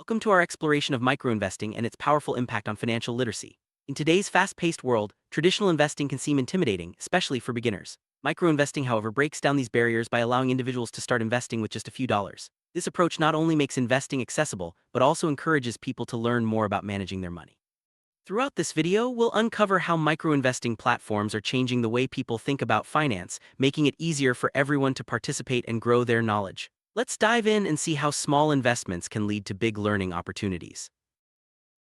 Welcome to our exploration of microinvesting and its powerful impact on financial literacy. In today's fast-paced world, traditional investing can seem intimidating, especially for beginners. Microinvesting, however, breaks down these barriers by allowing individuals to start investing with just a few dollars. This approach not only makes investing accessible, but also encourages people to learn more about managing their money. Throughout this video, we'll uncover how microinvesting platforms are changing the way people think about finance, making it easier for everyone to participate and grow their knowledge. Let's dive in and see how small investments can lead to big learning opportunities.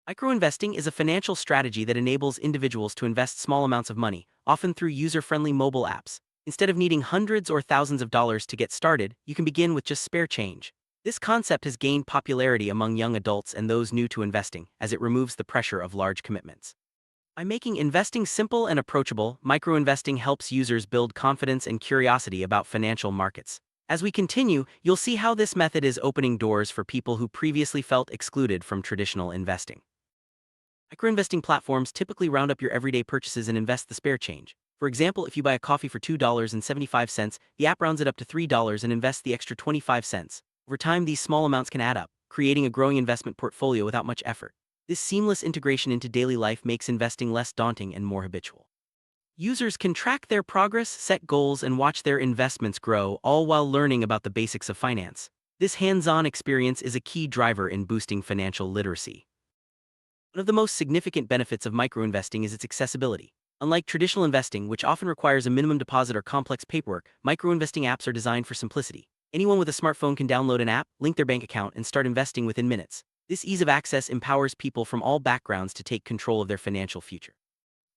Microinvesting is a financial strategy that enables individuals to invest small amounts of money, often through user-friendly mobile apps. Instead of needing hundreds or thousands of dollars to get started, you can begin with just spare change. This concept has gained popularity among young adults and those new to investing, as it removes the pressure of large commitments. By making investing simple and approachable, microinvesting helps users build confidence and curiosity about financial markets. As we continue, you'll see how this method is opening doors for people who previously felt excluded from traditional investing. Microinvesting platforms typically round up your everyday purchases and invest the spare change. For example, if you buy a coffee for $2.75, the app rounds it up to $3 and invests the extra 25 cents. Over time, these small amounts can add up, creating a growing investment portfolio without much effort. This seamless integration into daily life makes investing less daunting and more habitual. Users can track their progress, set goals, and watch their investments grow, all while learning about the basics of finance. This hands-on experience is a key driver in boosting financial literacy. One of the most significant benefits of microinvesting is its accessibility. Unlike traditional investing, which often requires a minimum deposit or complex paperwork, microinvesting apps are designed for simplicity. Anyone with a smartphone can download an app, link their bank account, and start investing within minutes. This ease of access empowers people from all backgrounds to take control of their financial future.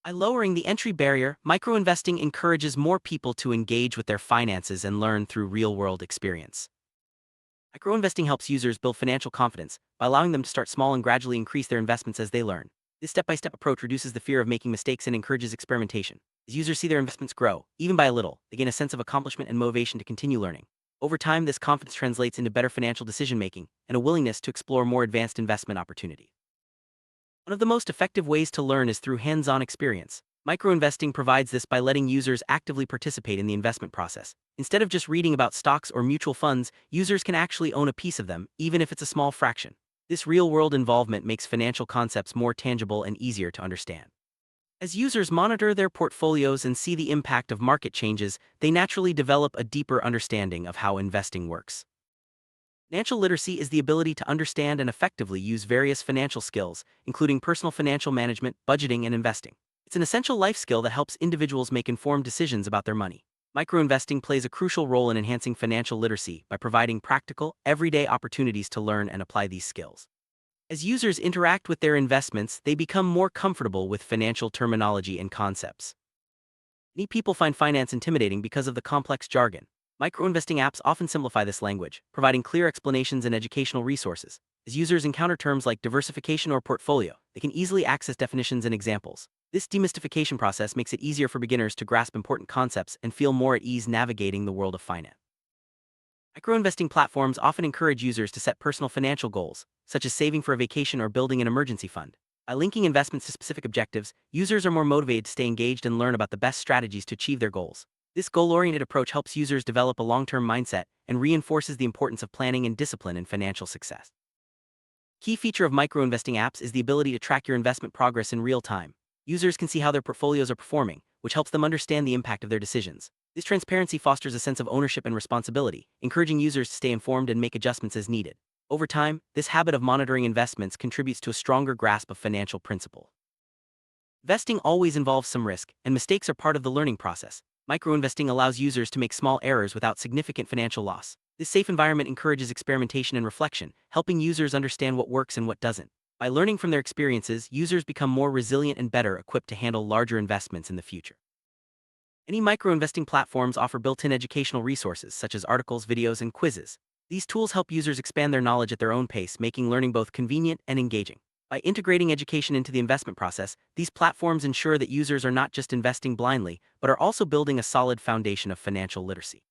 By lowering the entry barrier, microinvesting encourages more people to engage with their finances and learn through real-world experience. Microinvesting helps users build financial confidence by allowing them to start small and gradually increase their investments as they learn. This step-by-step approach reduces the fear of making mistakes and encourages experimentation. As users see their investments grow, even by a little, they gain a sense of accomplishment and motivation to continue learning. Over time, this confidence translates into better financial decision-making and a willingness to explore more advanced investment opportunities. One of the most effective ways to learn is through hands-on experience. Microinvesting provides this by letting users actively participate in the investment process. Instead of just reading about stocks or mutual funds, users can actually own a piece of them, even if it's a small fraction. This real-world involvement makes financial concepts more tangible and easier to understand. As users monitor their portfolios and see the impact of market changes, they naturally develop a deeper understanding of how investing works. Financial literacy is the ability to understand and effectively use various financial skills, including personal financial management, budgeting, and investing. It's an essential life skill that helps individuals make informed decisions about their money. Microinvesting plays a crucial role in enhancing financial literacy by providing practical, everyday opportunities to learn and apply these skills. As users interact with their investments, they become more comfortable with financial terminology and concepts. Many people find finance intimidating because of the complex jargon. Microinvesting apps often simplify this language, providing clear explanations and educational resources. As users encounter terms like diversification or portfolio, they can easily access definitions and examples. This demystification process makes it easier for beginners to grasp important concepts and feel more at ease navigating the world of finance. Microinvesting platforms often encourage users to set personal financial goals, such as saving for a vacation or building an emergency fund. By linking investments to specific objectives, users are more motivated to stay engaged and learn about the best strategies to achieve their goals. This goal-oriented approach helps users develop a long-term mindset and reinforces the importance of planning and discipline in financial success. Key feature of microinvesting apps is the ability to track your investment progress in real time. Users can see how their portfolios are performing, which helps them understand the impact of their decisions. This transparency fosters a sense of ownership and responsibility, encouraging users to stay informed and make adjustments as needed. Over time, this habit of monitoring investments contributes to a stronger grasp of financial principles. Investing always involves some risk, and mistakes are part of the learning process. Microinvesting allows users to make small errors without significant financial loss. This safe environment encourages experimentation and reflection, helping users understand what works and what doesn't. By learning from their experiences, users become more resilient and better equipped to handle larger investments in the future. Many microinvesting platforms offer built-in educational resources such as articles, videos, and quizzes. These tools help users expand their knowledge at their own pace, making learning both convenient and engaging. By integrating education into the investment process, these platforms ensure that users are not just investing blindly, but are also building a solid foundation of financial literacy.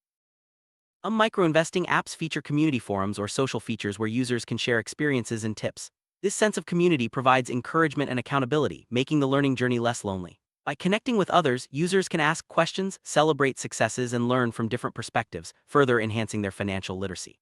Some microinvesting apps feature community forums or social features where users can share experiences and tips. This sense of community provides encouragement and accountability, making the learning journey less lonely. By connecting with others, users can ask questions, celebrate successes, and learn from different perspectives, further enhancing their financial literacy.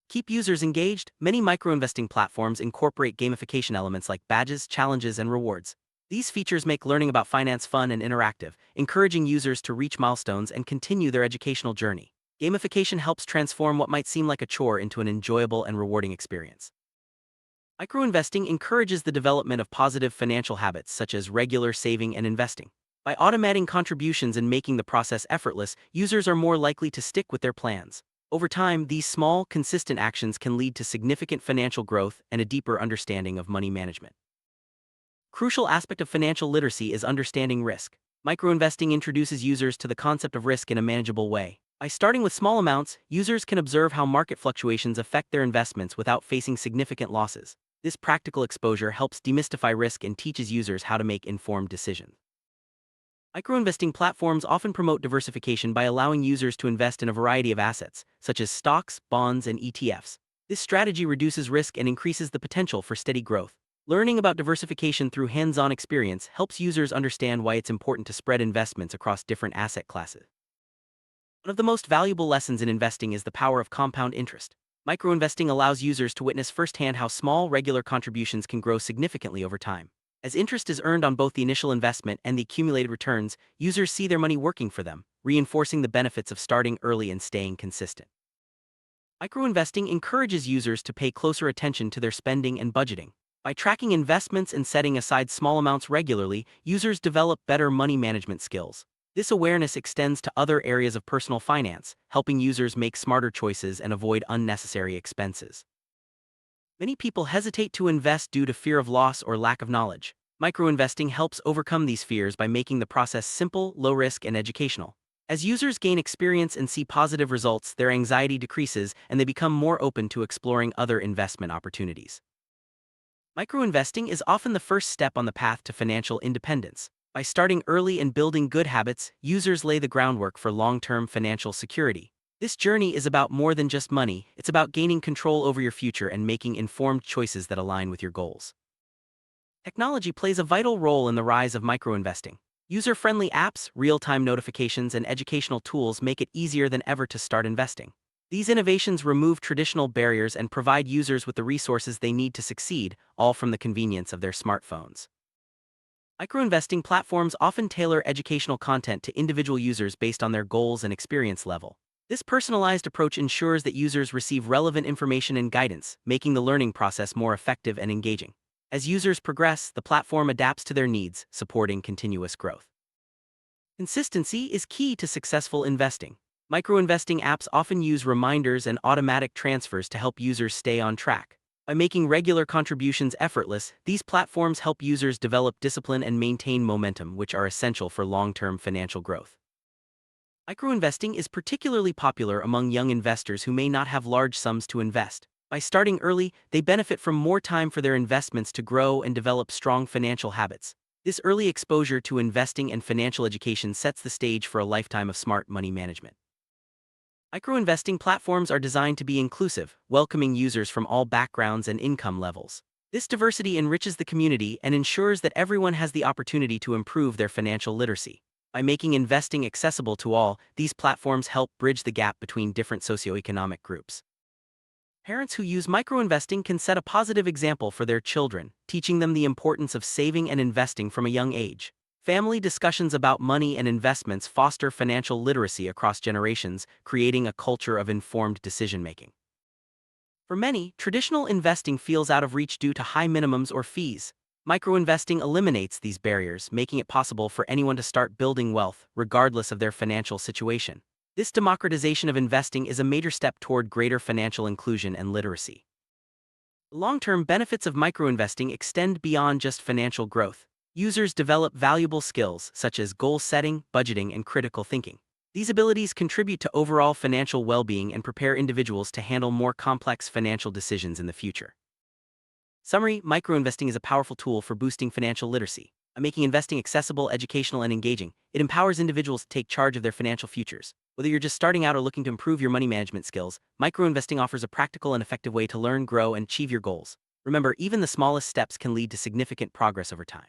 Keep users engaged. Many microinvesting platforms incorporate gamification elements like badges, challenges, and rewards. These features make learning about finance fun and interactive, encouraging users to reach milestones and continue their educational journey. Gamification helps transform what might seem like a chore into an enjoyable and rewarding experience. Microinvesting encourages the development of positive financial habits such as regular saving and investing. By automating contributions and making the process effortless, users are more likely to stick with their plans. Over time, these small, consistent actions can lead to significant financial growth and a deeper understanding of money management. Crucial aspect of financial literacy is understanding risk. Microinvesting introduces users to the concept of risk in a manageable way. By starting with small amounts, users can observe how market fluctuations affect their investments without facing significant losses. This practical exposure helps demystify risk and teaches users how to make informed decisions. Microinvesting platforms often promote diversification by allowing users to invest in a variety of assets, such as stocks, bonds, and ETFs. This strategy reduces risk and increases the potential for steady growth. Learning about diversification through hands-on experience helps users understand why it's important to spread investments across different asset classes. One of the most valuable lessons in investing is the power of compound interest. Microinvesting allows users to witness firsthand how small, regular contributions can grow significantly over time. As interest is earned on both the initial investment and the accumulated returns, users see their money working for them, reinforcing the benefits of starting early and staying consistent. Microinvesting encourages users to pay closer attention to their spending and budgeting. By tracking investments and setting aside small amounts regularly, users develop better money management skills. This awareness extends to other areas of personal finance, helping users make smarter choices and avoid unnecessary expenses. Many people hesitate to invest due to fear of loss or lack of knowledge. Microinvesting helps overcome these fears by making the process simple, low-risk, and educational. As users gain experience and see positive results, their anxiety decreases and they become more open to exploring other investment opportunities. Microinvesting is often the first step on the path to financial independence. By starting early and building good habits, users lay the groundwork for long-term financial security. This journey is about more than just money, it's about gaining control over your future and making informed choices that align with your goals. Technology plays a vital role in the rise of microinvesting. User-friendly apps, real-time notifications, and educational tools make it easier than ever to start investing. These innovations remove traditional barriers and provide users with the resources they need to succeed, all from the convenience of their smartphones. Microinvesting platforms often tailor educational content to individual users based on their goals and experience level. This personalized approach ensures that users receive relevant information and guidance, making the learning process more effective and engaging. As users progress, the platform adapts to their needs, supporting continuous growth. Consistency is key to successful investing. Microinvesting apps often use reminders and automatic transfers to help users stay on track. By making regular contributions effortless, these platforms help users develop discipline and maintain momentum, which are essential for long-term financial growth. Microinvesting is particularly popular among young investors who may not have large sums to invest. By starting early, they benefit from more time for their investments to grow and develop strong financial habits. This early exposure to investing and financial education sets the stage for a lifetime of smart money management. Microinvesting platforms are designed to be inclusive, welcoming users from all backgrounds and income levels. This diversity enriches the community and ensures that everyone has the opportunity to improve their financial literacy. By making investing accessible to all, these platforms help bridge the gap between different socioeconomic groups. Parents who use microinvesting can set a positive example for their children, teaching them the importance of saving and investing from a young age. Family discussions about money and investments foster financial literacy across generations, creating a culture of informed decision-making. For many, traditional investing feels out of reach due to high minimums or fees. Microinvesting eliminates these barriers, making it possible for anyone to start building wealth, regardless of their financial situation. This democratization of investing is a major step toward greater financial inclusion and literacy. The long-term benefits of microinvesting extend beyond just financial growth. Users develop valuable skills such as goal setting, budgeting, and critical thinking. These abilities contribute to overall financial well-being and prepare individuals to handle more complex financial decisions in the future. Summary: microinvesting is a powerful tool for boosting financial literacy. By making investing accessible, educational, and engaging, it empowers individuals to take charge of their financial futures. Whether you're just starting out or looking to improve your money management skills, microinvesting offers a practical and effective way to learn, grow, and achieve your goals. Remember, even the smallest steps can lead to significant progress over time.